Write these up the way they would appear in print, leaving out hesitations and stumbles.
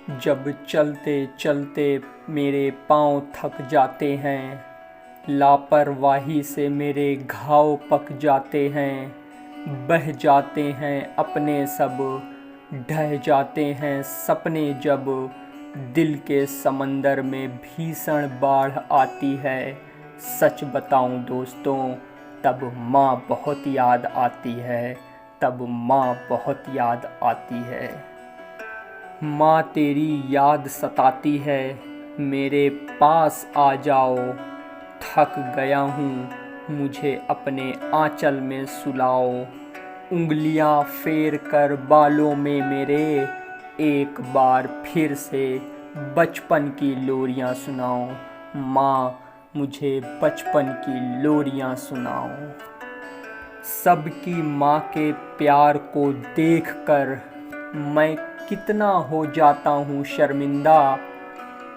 जब चलते चलते मेरे पाँव थक जाते हैं, लापरवाही से मेरे घाव पक जाते हैं, बह जाते हैं अपने सब, ढह जाते हैं सपने जब दिल के समंदर में भीषण बाढ़ आती है। सच बताऊं दोस्तों, तब माँ बहुत याद आती है, तब माँ बहुत याद आती है। माँ तेरी याद सताती है, मेरे पास आ जाओ, थक गया हूँ मुझे अपने आंचल में सुलाओ। उंगलियां फेर कर बालों में मेरे एक बार फिर से बचपन की लोरियां सुनाओ। माँ मुझे बचपन की लोरियां सुनाओ। सबकी माँ के प्यार को देखकर मैं कितना हो जाता हूँ शर्मिंदा,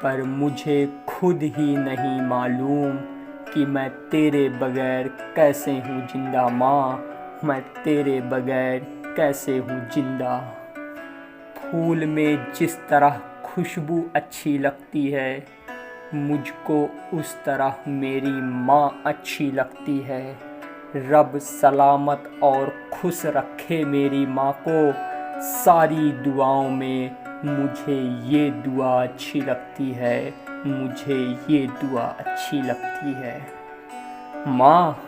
पर मुझे खुद ही नहीं मालूम कि मैं तेरे बगैर कैसे हूँ जिंदा। माँ मैं तेरे बगैर कैसे हूँ जिंदा। फूल में जिस तरह खुशबू अच्छी लगती है, मुझको उस तरह मेरी माँ अच्छी लगती है। रब सलामत और खुश रखे मेरी माँ को, सारी दुआओं में मुझे ये दुआ अच्छी लगती है, मुझे ये दुआ अच्छी लगती है। माँ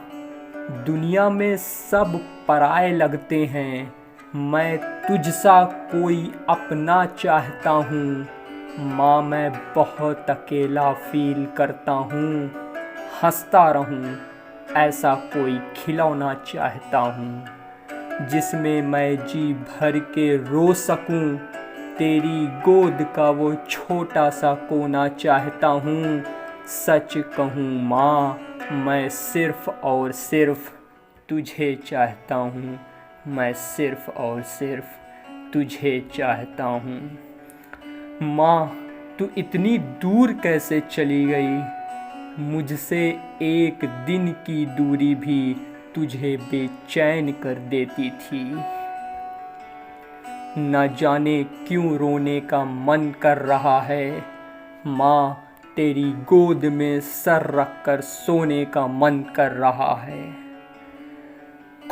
दुनिया में सब पराए लगते हैं, मैं तुझसा कोई अपना चाहता हूँ। माँ मैं बहुत अकेला फील करता हूँ, हंसता रहूँ ऐसा कोई खिलौना चाहता हूँ, जिसमें मैं जी भर के रो सकूं। तेरी गोद का वो छोटा सा कोना चाहता हूँ। सच कहूँ माँ मैं सिर्फ़ और सिर्फ़ तुझे चाहता हूँ, मैं सिर्फ़ और सिर्फ़ तुझे चाहता हूँ। माँ तू इतनी दूर कैसे चली गई, मुझसे एक दिन की दूरी भी तुझे बेचैन कर देती थी। न जाने क्यों रोने का मन कर रहा है, माँ तेरी गोद में सर रख कर सोने का मन कर रहा है।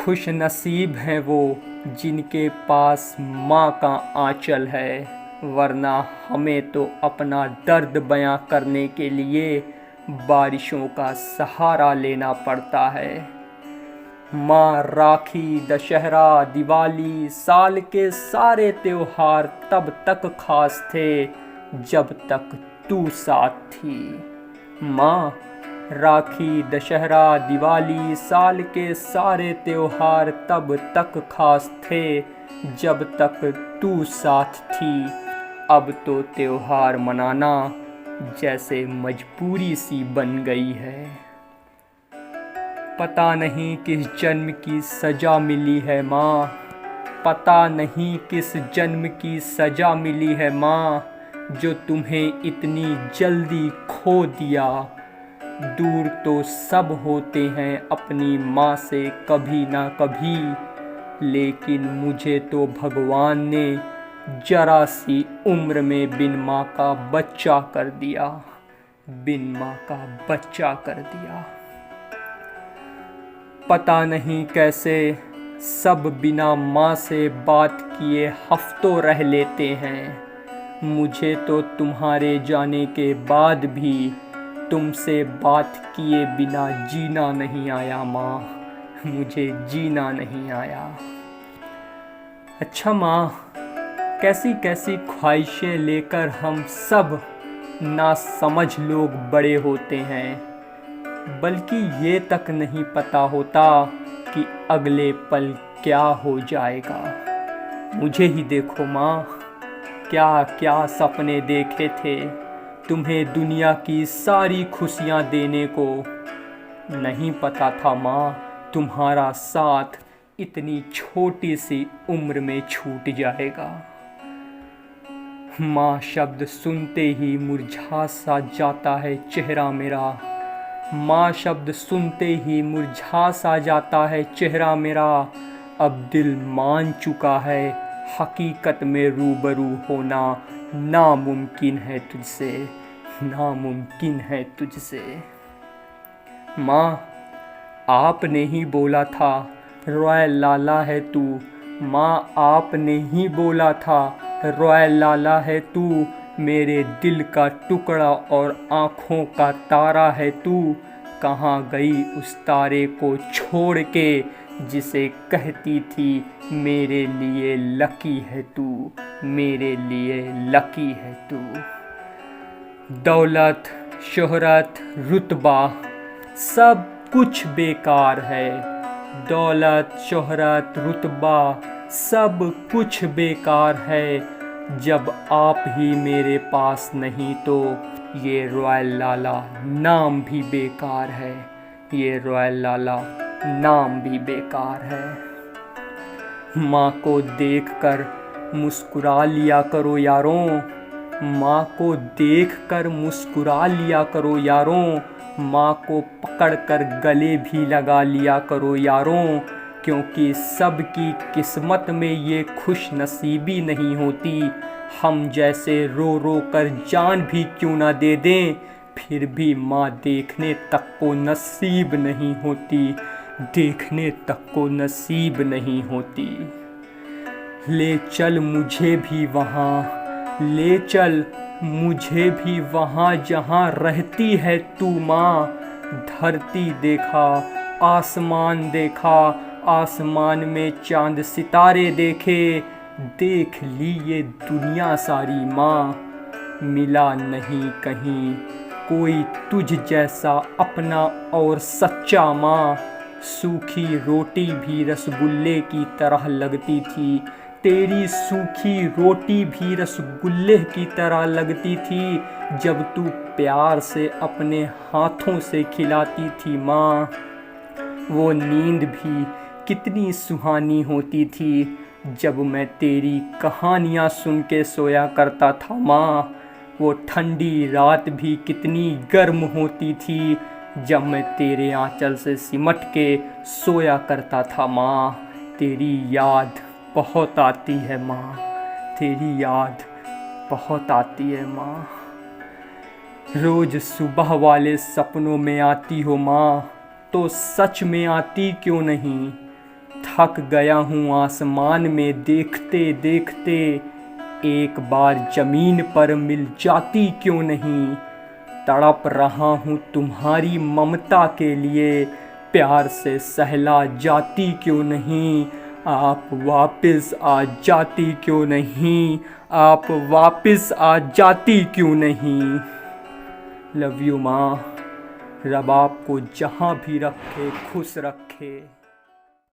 खुश नसीब हैं वो जिनके पास माँ का आंचल है, वरना हमें तो अपना दर्द बयां करने के लिए बारिशों का सहारा लेना पड़ता है। माँ राखी, दशहरा, दिवाली, साल के सारे त्योहार तब तक खास थे जब तक तू साथ थी। माँ राखी, दशहरा, दिवाली, साल के सारे त्योहार तब तक खास थे जब तक तू साथ थी। अब तो त्योहार मनाना जैसे मजबूरी सी बन गई है। पता नहीं किस जन्म की सजा मिली है माँ, पता नहीं किस जन्म की सजा मिली है माँ, जो तुम्हें इतनी जल्दी खो दिया। दूर तो सब होते हैं अपनी माँ से कभी ना कभी, लेकिन मुझे तो भगवान ने जरा सी उम्र में बिन माँ का बच्चा कर दिया, बिन माँ का बच्चा कर दिया। पता नहीं कैसे सब बिना माँ से बात किए हफ्तों रह लेते हैं। मुझे तो तुम्हारे जाने के बाद भी तुमसे बात किए बिना जीना नहीं आया माँ, मुझे जीना नहीं आया। अच्छा माँ, कैसी कैसी ख्वाहिशें लेकर हम सब ना समझ लोग बड़े होते हैं, बल्कि ये तक नहीं पता होता कि अगले पल क्या हो जाएगा। मुझे ही देखो माँ, क्या क्या सपने देखे थे तुम्हें दुनिया की सारी खुशियाँ देने को। नहीं पता था माँ तुम्हारा साथ इतनी छोटी सी उम्र में छूट जाएगा। माँ शब्द सुनते ही मुरझा सा जाता है चेहरा मेरा, माँ शब्द सुनते ही मुरझा सा जाता है चेहरा मेरा। अब दिल मान चुका है हकीकत में रूबरू होना नामुमकिन है तुझसे, नामुमकिन है तुझसे। माँ, आपने ही बोला था रॉयल लाला है तू। माँ, आपने ही बोला था रॉयल लाला है तू। मेरे दिल का टुकड़ा और आँखों का तारा है तू। कहाँ गई उस तारे को छोड़ के जिसे कहती थी मेरे लिए लकी है तू, मेरे लिए लकी है तू। दौलत, शोहरत, रुतबा सब कुछ बेकार है। दौलत, शोहरत, रुतबा सब कुछ बेकार है। जब आप ही मेरे पास नहीं तो ये रॉयल लाला नाम भी बेकार है, ये रॉयल लाला नाम भी बेकार है। माँ को देखकर मुस्कुरा लिया करो यारों, माँ को देखकर मुस्कुरा लिया करो यारों। माँ को पकड़कर गले भी लगा लिया करो यारों, क्योंकि सबकी किस्मत में ये खुश नसीबी नहीं होती। हम जैसे रो रो कर जान भी क्यों ना दे दें, फिर भी माँ देखने तक को नसीब नहीं होती, देखने तक को नसीब नहीं होती। ले चल मुझे भी वहाँ, ले चल मुझे भी वहाँ जहाँ रहती है तू माँ। धरती देखा, आसमान देखा, आसमान में चांद सितारे देखे। देख ली ये दुनिया सारी माँ, मिला नहीं कहीं कोई तुझ जैसा अपना और सच्चा माँ। सूखी रोटी भी रसगुल्ले की तरह लगती थी, तेरी सूखी रोटी भी रसगुल्ले की तरह लगती थी जब तू प्यार से अपने हाथों से खिलाती थी माँ। वो नींद भी कितनी सुहानी होती थी जब मैं तेरी कहानियाँ सुन के सोया करता था माँ। वो ठंडी रात भी कितनी गर्म होती थी जब मैं तेरे आंचल से सिमट के सोया करता था माँ। तेरी याद बहुत आती है माँ, तेरी याद बहुत आती है माँ। रोज सुबह वाले सपनों में आती हो माँ, तो सच में आती क्यों नहीं। थक गया हूँ आसमान में देखते देखते, एक बार ज़मीन पर मिल जाती क्यों नहीं। तड़प रहा हूँ तुम्हारी ममता के लिए, प्यार से सहला जाती क्यों नहीं। आप वापस आ जाती क्यों नहीं, आप वापस आ जाती क्यों नहीं। लव यू माँ, रब आपको जहाँ भी रखे खुश रखे।